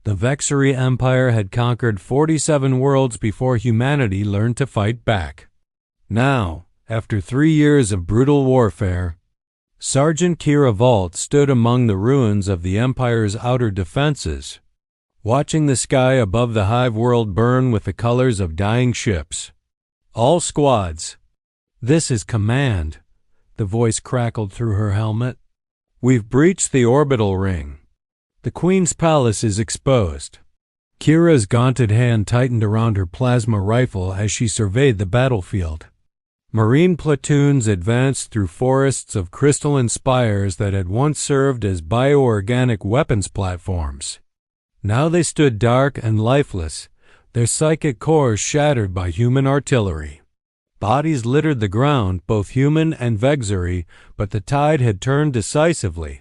The Vexari Empire had conquered 47 worlds before humanity learned to fight back. Now, after 3 years of brutal warfare, Sergeant Kira Vault stood among the ruins of the Empire's outer defenses, watching the sky above the hive world burn with the colors of dying ships. "All squads, this is command," the voice crackled through her helmet. "We've breached the orbital ring. The Queen's palace is exposed." Kira's gaunted hand tightened around her plasma rifle as she surveyed the battlefield. Marine platoons advanced through forests of crystalline spires that had once served as bioorganic weapons platforms. Now they stood dark and lifeless, their psychic cores shattered by human artillery. Bodies littered the ground, both human and Vexari, but the tide had turned decisively.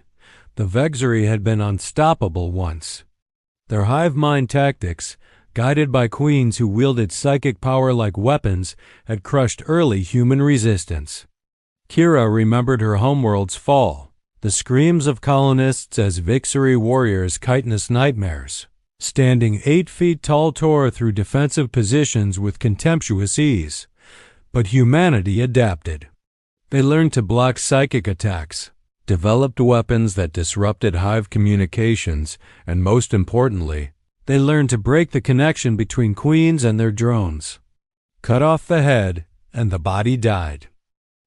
The Vexari had been unstoppable once. Their hive mind tactics, guided by queens who wielded psychic power like weapons, had crushed early human resistance. Kira remembered her homeworld's fall, the screams of colonists as Vexari warriors chitinous nightmares. Standing 8 feet tall tore through defensive positions with contemptuous ease. But humanity adapted. They learned to block psychic attacks, developed weapons that disrupted hive communications, and most importantly, they learned to break the connection between queens and their drones. Cut off the head, and the body died.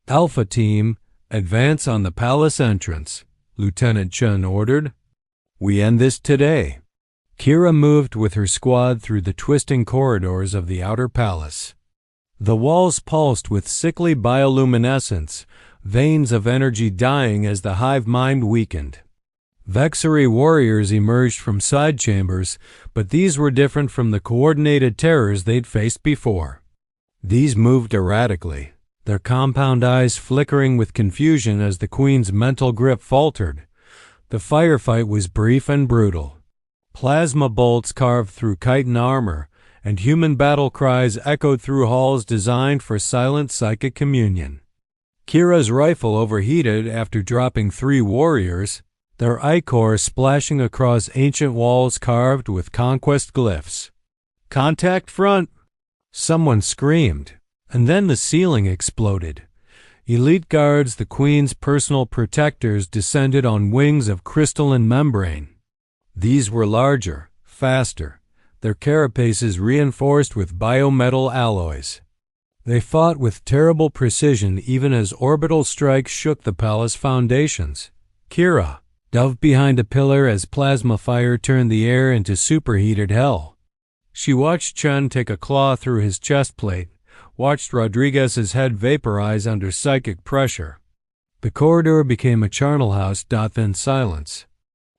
"Alpha Team, advance on the palace entrance," Lieutenant Chen ordered. "We end this today." Kira moved with her squad through the twisting corridors of the outer palace. The walls pulsed with sickly bioluminescence, veins of energy dying as the hive mind weakened. Vexari warriors emerged from side chambers, but these were different from the coordinated terrors they'd faced before. These moved erratically, their compound eyes flickering with confusion as the Queen's mental grip faltered. The firefight was brief and brutal. Plasma bolts carved through chitin armor, and human battle cries echoed through halls designed for silent psychic communion. Kira's rifle overheated after dropping 3 warriors, their ichor splashing across ancient walls carved with conquest glyphs. "Contact front!" Someone screamed, and then the ceiling exploded. Elite guards, the Queen's personal protectors, descended on wings of crystalline membrane. These were larger, faster, their carapaces reinforced with biometal alloys. They fought with terrible precision even as orbital strikes shook the palace foundations. Kira dove behind a pillar as plasma fire turned the air into superheated hell. She watched Chen take a claw through his chest plate, watched Rodriguez's head vaporize under psychic pressure. The corridor became a charnel house, then silence.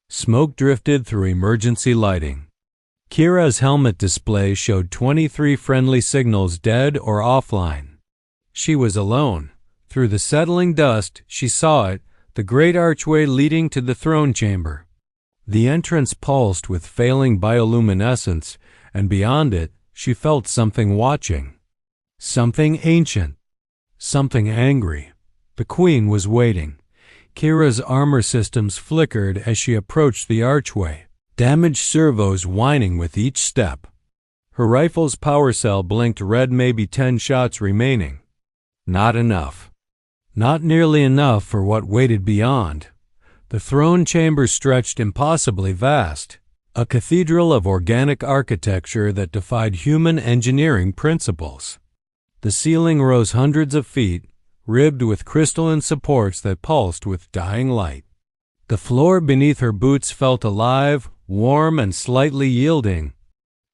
Smoke drifted through emergency lighting. Kira's helmet display showed 23 friendly signals dead or offline. She was alone. Through the settling dust, she saw it, the great archway leading to the throne chamber. The entrance pulsed with failing bioluminescence, and beyond it, she felt something watching. Something ancient. Something angry. The Queen was waiting. Kira's armor systems flickered as she approached the archway, damaged servos whining with each step. Her rifle's power cell blinked red, maybe 10 shots remaining. Not enough. Not nearly enough for what waited beyond. The throne chamber stretched impossibly vast, a cathedral of organic architecture that defied human engineering principles. The ceiling rose hundreds of feet, ribbed with crystalline supports that pulsed with dying light. The floor beneath her boots felt alive, warm and slightly yielding,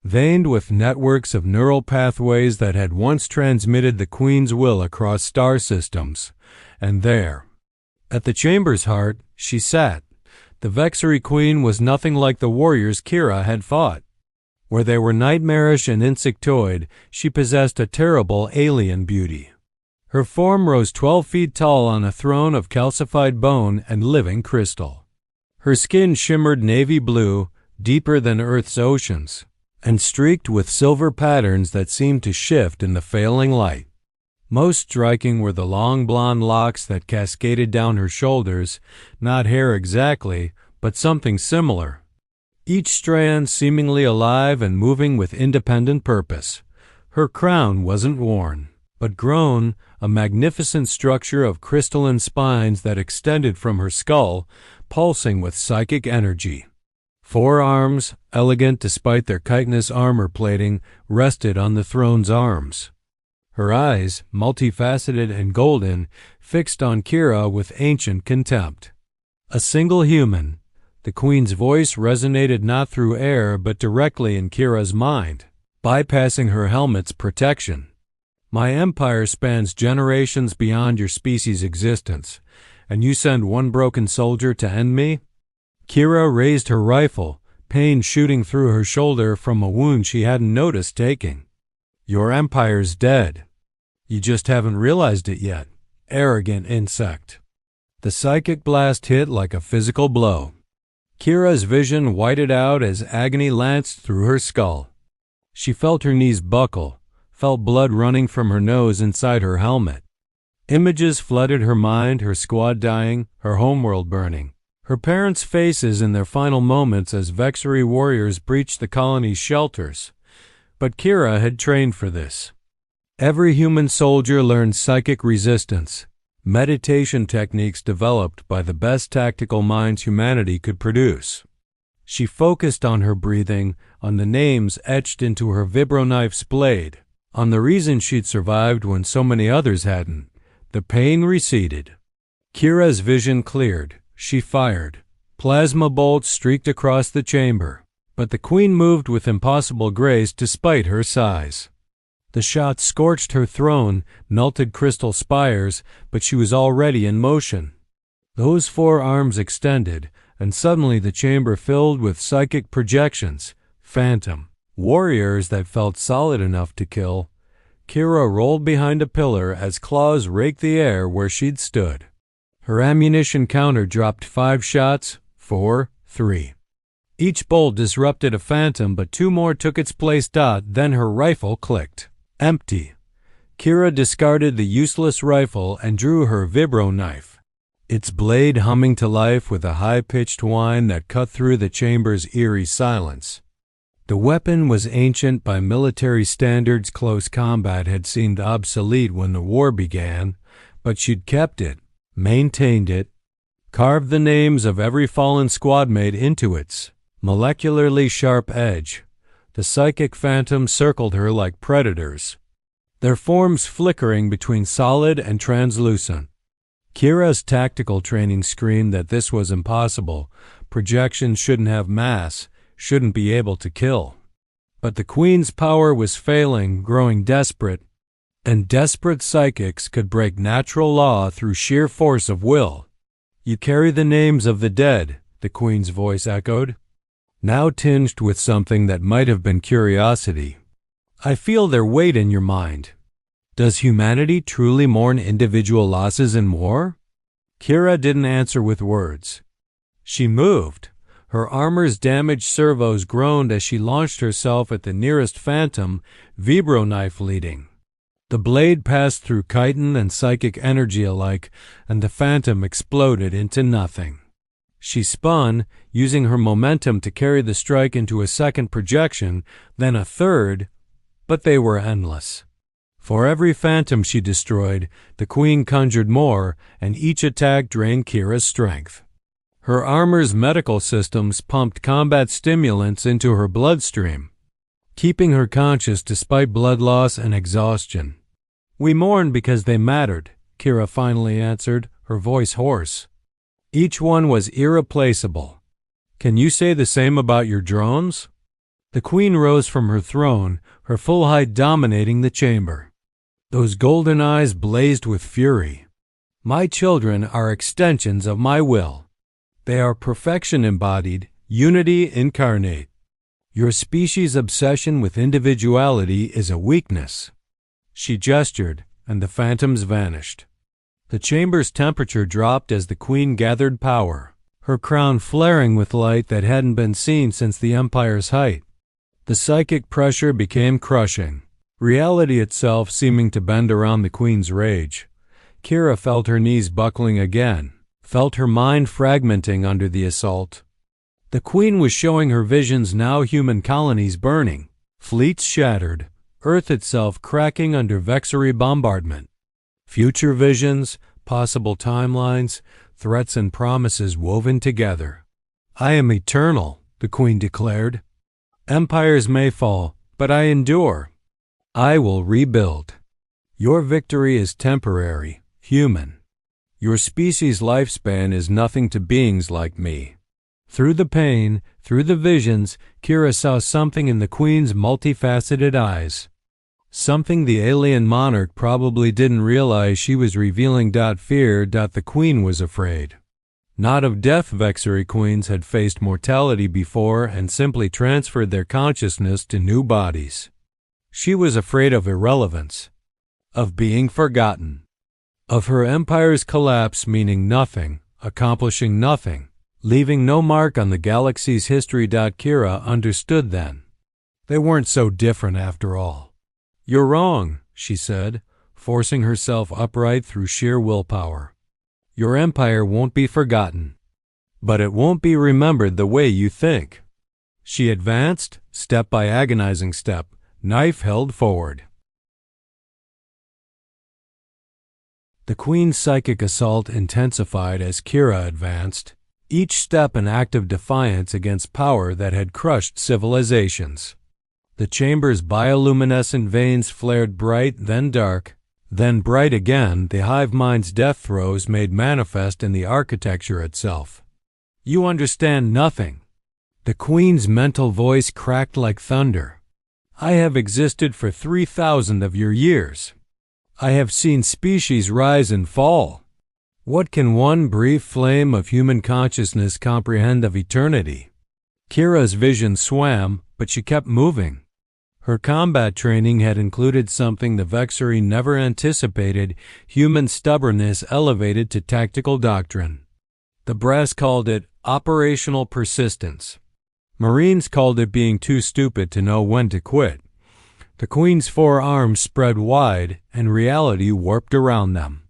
veined with networks of neural pathways that had once transmitted the Queen's will across star systems. And there, at the chamber's heart, she sat. The Vexari Queen was nothing like the warriors Kira had fought. Where they were nightmarish and insectoid, she possessed a terrible alien beauty. Her form rose 12 feet tall on a throne of calcified bone and living crystal. Her skin shimmered navy blue, deeper than Earth's oceans, and streaked with silver patterns that seemed to shift in the failing light. Most striking were the long blonde locks that cascaded down her shoulders, not hair exactly, but something similar. each strand seemingly alive and moving with independent purpose. Her crown wasn't worn, but grown, a magnificent structure of crystalline spines that extended from her skull, pulsing with psychic energy. 4 arms, elegant despite their chitinous armor plating, rested on the throne's arms. Her eyes, multifaceted and golden, fixed on Kira with ancient contempt. A single human. The queen's voice resonated not through air but directly in Kira's mind, bypassing her helmet's protection. My empire spans generations beyond your species' existence, and you send one broken soldier to end me? Kira raised her rifle, pain shooting through her shoulder from a wound she hadn't noticed taking. Your empire's dead. You just haven't realized it yet, arrogant insect. The psychic blast hit like a physical blow. Kira's vision whited out as agony lanced through her skull. She felt her knees buckle, felt blood running from her nose inside her helmet. Images flooded her mind, her squad dying, her homeworld burning. Her parents' faces in their final moments as Vexery warriors breached the colony's shelters. But Kira had trained for this. Every human soldier learned psychic resistance, meditation techniques developed by the best tactical minds humanity could produce. She focused on her breathing, on the names etched into her vibroknife's blade, on the reason she'd survived when so many others hadn't. The pain receded. Kira's vision cleared. She fired. Plasma bolts streaked across the chamber, but the queen moved with impossible grace despite her size. The shot scorched her throne, melted crystal spires, but she was already in motion. Those 4 arms extended, and suddenly the chamber filled with psychic projections, phantom warriors that felt solid enough to kill. Kira rolled behind a pillar as claws raked the air where she'd stood. Her ammunition counter dropped 5 shots, 4, 3. Each bolt disrupted a phantom, but 2 more took its place. Then her rifle clicked. Empty. Kira discarded the useless rifle and drew her vibroknife, its blade humming to life with a high-pitched whine that cut through the chamber's eerie silence. The weapon was ancient by military standards. Close combat had seemed obsolete when the war began, but she'd kept it, maintained it, carved the names of every fallen squadmate into its molecularly sharp edge. The psychic phantoms circled her like predators, their forms flickering between solid and translucent. Kira's tactical training screamed that this was impossible. Projections shouldn't have mass, shouldn't be able to kill. But the queen's power was failing, growing desperate, and desperate psychics could break natural law through sheer force of will. You carry the names of the dead, the queen's voice echoed, now tinged with something that might have been curiosity. I feel their weight in your mind. Does humanity truly mourn individual losses in war? Kira didn't answer with words. She moved. Her armor's damaged servos groaned as she launched herself at the nearest phantom, vibroknife leading. The blade passed through chitin and psychic energy alike, and the phantom exploded into nothing. She spun, using her momentum to carry the strike into a second projection, then a third, but they were endless. For every phantom she destroyed, the queen conjured more, and each attack drained Kira's strength. Her armor's medical systems pumped combat stimulants into her bloodstream, keeping her conscious despite blood loss and exhaustion. We mourned because they mattered, Kira finally answered, her voice hoarse. Each one was irreplaceable. Can you say the same about your drones? The queen rose from her throne, her full height dominating the chamber. Those golden eyes blazed with fury. My children are extensions of my will. They are perfection embodied, unity incarnate. Your species' obsession with individuality is a weakness. She gestured, and the phantoms vanished. The chamber's temperature dropped as the queen gathered power, her crown flaring with light that hadn't been seen since the empire's height. The psychic pressure became crushing, reality itself seeming to bend around the queen's rage. Kira felt her knees buckling again, felt her mind fragmenting under the assault. The queen was showing her visions, now human colonies burning, fleets shattered, Earth itself cracking under Vexery bombardment. Future visions, possible timelines, threats and promises woven together. "I am eternal," the queen declared. "Empires may fall, but I endure. I will rebuild. Your victory is temporary, human. Your species' lifespan is nothing to beings like me." Through the pain, through the visions, Kira saw something in the queen's multifaceted eyes. Something the alien monarch probably didn't realize she was revealing. Fear. The queen was afraid. Not of death. Vexery queens had faced mortality before and simply transferred their consciousness to new bodies. She was afraid of irrelevance, of being forgotten, of her empire's collapse, meaning nothing, accomplishing nothing, leaving no mark on the galaxy's history. Kira understood then. They weren't so different after all. "You're wrong," she said, forcing herself upright through sheer willpower. "Your empire won't be forgotten, but it won't be remembered the way you think." She advanced, step by agonizing step, knife held forward. The queen's psychic assault intensified as Kira advanced, each step an act of defiance against power that had crushed civilizations. The chamber's bioluminescent veins flared bright, then dark, then bright again, the hive mind's death throes made manifest in the architecture itself. "You understand nothing." The queen's mental voice cracked like thunder. "I have existed for 3,000 of your years. I have seen species rise and fall. What can one brief flame of human consciousness comprehend of eternity?" Kira's vision swam, but she kept moving. Her combat training had included something the Vexery never anticipated: human stubbornness elevated to tactical doctrine. The brass called it operational persistence. Marines called it being too stupid to know when to quit. The queen's four arms spread wide, and reality warped around them.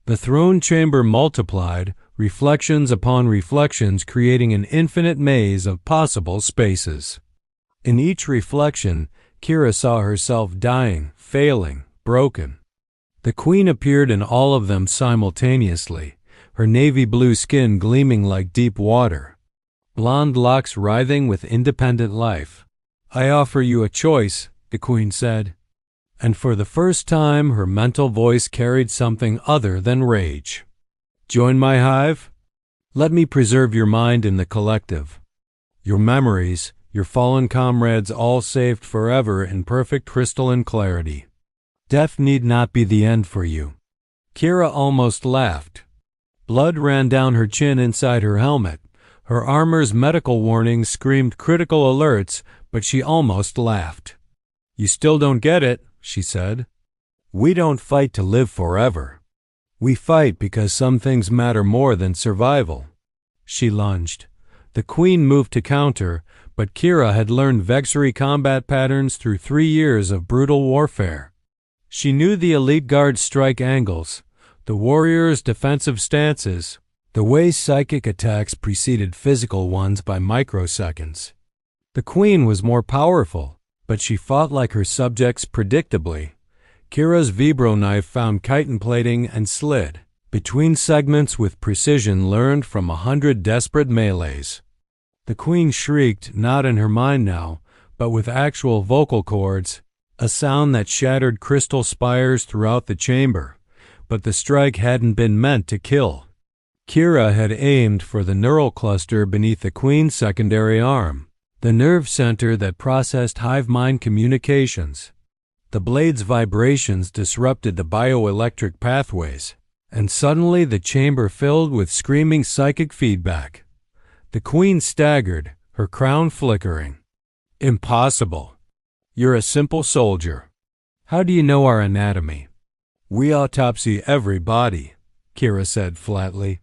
The throne chamber multiplied, reflections upon reflections, creating an infinite maze of possible spaces. In each reflection, Kira saw herself dying, failing, broken. The queen appeared in all of them simultaneously, her navy blue skin gleaming like deep water, blonde locks writhing with independent life. "I offer you a choice," the queen said. And for the first time, her mental voice carried something other than rage. "Join my hive? Let me preserve your mind in the collective. Your memories, your fallen comrades, all saved forever in perfect crystalline clarity. Death need not be the end for you." Kira almost laughed. Blood ran down her chin inside her helmet. Her armor's medical warnings screamed critical alerts, but she almost laughed. "You still don't get it," she said. "We don't fight to live forever. We fight because some things matter more than survival." She lunged. The queen moved to counter, but Kira had learned Vexery combat patterns through 3 years of brutal warfare. She knew the elite guard's strike angles, the warrior's defensive stances, the way psychic attacks preceded physical ones by microseconds. The queen was more powerful, but she fought like her subjects predictably. Kira's vibro knife found chitin plating and slid between segments with precision learned from 100 desperate melees. The queen shrieked, not in her mind now, but with actual vocal cords, a sound that shattered crystal spires throughout the chamber. But the strike hadn't been meant to kill. Kira had aimed for the neural cluster beneath the queen's secondary arm, the nerve center that processed hive mind communications. The blade's vibrations disrupted the bioelectric pathways, and suddenly the chamber filled with screaming psychic feedback. The queen staggered, her crown flickering. "Impossible. You're a simple soldier. How do you know our anatomy?" "We autopsy every body," Kira said flatly.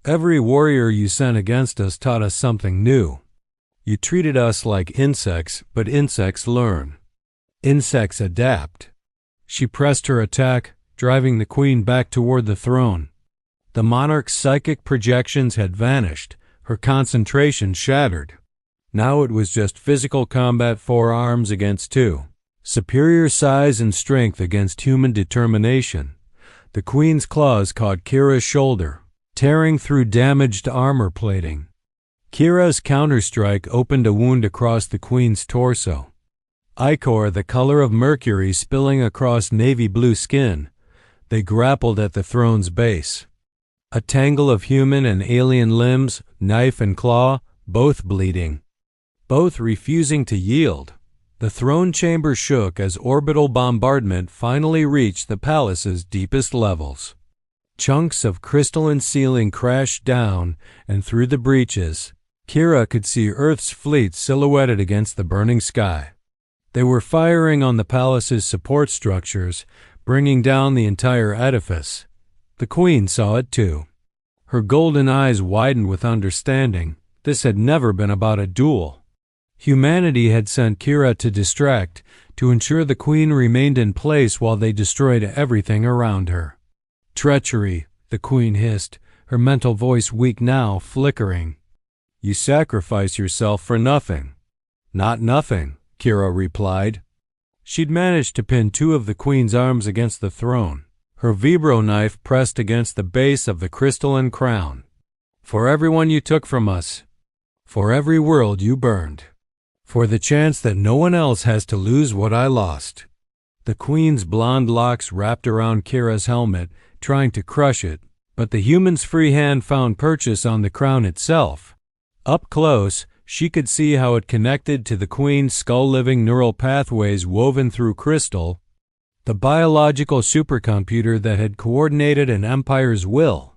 "Every warrior you sent against us taught us something new. You treated us like insects, but insects learn. Insects adapt." She pressed her attack, driving the queen back toward the throne. The monarch's psychic projections had vanished, Her concentration shattered. Now it was just physical combat, 4 arms against 2. Superior size and strength against human determination. The Queen's claws caught Kira's shoulder, tearing through damaged armor plating. Kira's counterstrike opened a wound across the Queen's torso. Ichor, the color of mercury spilling across navy blue skin, they grappled at the throne's base. A tangle of human and alien limbs, knife and claw, both bleeding, both refusing to yield. The throne chamber shook as orbital bombardment finally reached the palace's deepest levels. Chunks of crystalline ceiling crashed down, and through the breaches, Kira could see Earth's fleet silhouetted against the burning sky. They were firing on the palace's support structures, bringing down the entire edifice. The Queen saw it too. Her golden eyes widened with understanding. This had never been about a duel. Humanity had sent Kira to distract, to ensure the Queen remained in place while they destroyed everything around her. Treachery, the Queen hissed, her mental voice weak now, flickering. You sacrifice yourself for nothing. Not nothing, Kira replied. She'd managed to pin 2 of the Queen's arms against the throne, her vibro knife pressed against the base of the crystalline crown. For everyone you took from us, for every world you burned, for the chance that no one else has to lose what I lost. The Queen's blonde locks wrapped around Kira's helmet, trying to crush it, but the human's free hand found purchase on the crown itself. Up close, she could see how it connected to the Queen's skull-living neural pathways woven through crystal, the biological supercomputer that had coordinated an empire's will.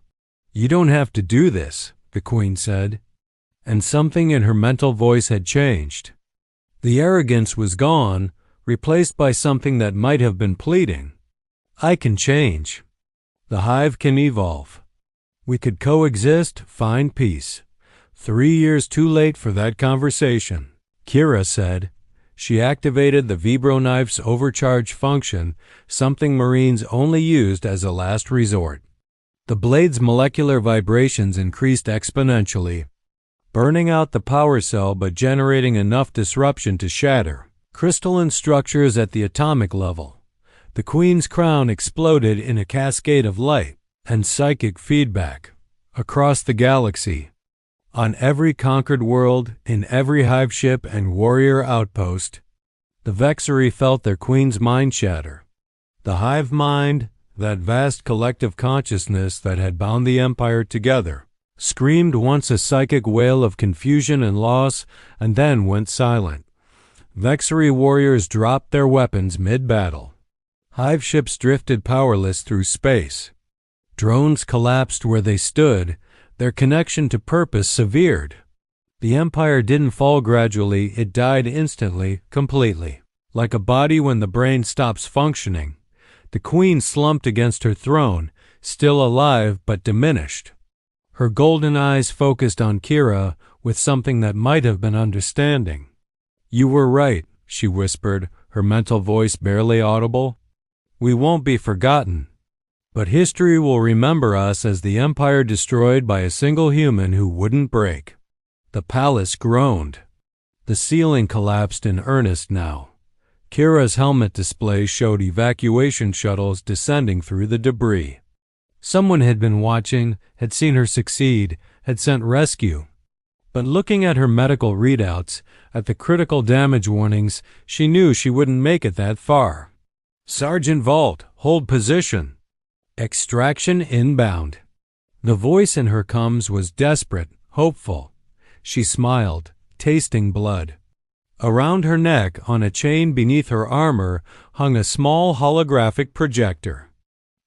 You don't have to do this, the Queen said, and something in her mental voice had changed. The arrogance was gone, replaced by something that might have been pleading. I can change. The hive can evolve. We could coexist, find peace. 3 years too late for that conversation, Kira said. She activated the vibro knife's overcharge function, something Marines only used as a last resort. The blade's molecular vibrations increased exponentially, burning out the power cell but generating enough disruption to shatter crystalline structures at the atomic level. The Queen's crown exploded in a cascade of light and psychic feedback across the galaxy. On every conquered world, in every hive ship and warrior outpost, the Vexari felt their Queen's mind shatter. The hive mind, that vast collective consciousness that had bound the Empire together, screamed once a psychic wail of confusion and loss, and then went silent. Vexari warriors dropped their weapons mid-battle. Hive ships drifted powerless through space. Drones collapsed where they stood, their connection to purpose severed. The Empire didn't fall gradually, it died instantly, completely. Like a body when the brain stops functioning. The Queen slumped against her throne, still alive but diminished. Her golden eyes focused on Kira with something that might have been understanding. You were right, she whispered, her mental voice barely audible. We won't be forgotten. But history will remember us as the Empire destroyed by a single human who wouldn't break. The palace groaned. The ceiling collapsed in earnest now. Kira's helmet display showed evacuation shuttles descending through the debris. Someone had been watching, had seen her succeed, had sent rescue. But looking at her medical readouts, at the critical damage warnings, she knew she wouldn't make it that far. Sergeant Vault, hold position. Extraction inbound. The voice in her comes was desperate, hopeful. She smiled, tasting blood. Around her neck, on a chain beneath her armor, hung a small holographic projector.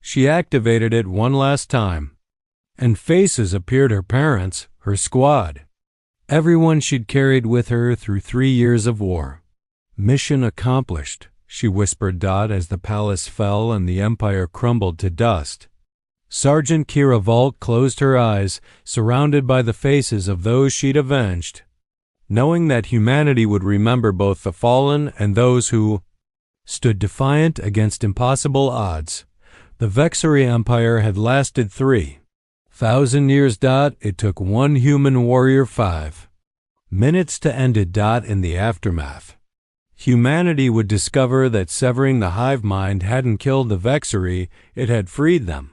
She activated it one last time. And faces appeared: her parents, her squad. Everyone she'd carried with her through 3 years of war. Mission accomplished, she whispered Dot as the palace fell and the Empire crumbled to dust. Sergeant Kira Vault closed her eyes, surrounded by the faces of those she'd avenged, knowing that humanity would remember both the fallen and those who stood defiant against impossible odds. The Vexari Empire had lasted 3 1,000 years. It took one human warrior 5 minutes to end it. In the aftermath, humanity would discover that severing the hive mind hadn't killed the Vexery, it had freed them.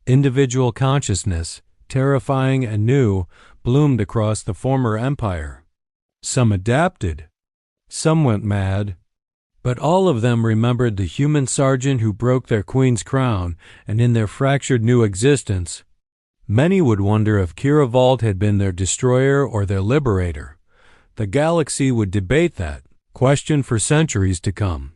Individual consciousness, terrifying and new, bloomed across the former empire. Some adapted, some went mad, but all of them remembered the human sergeant who broke their queen's crown, and in their fractured new existence, many would wonder if Crumbled had been their destroyer or their liberator. The galaxy would debate that question for centuries to come.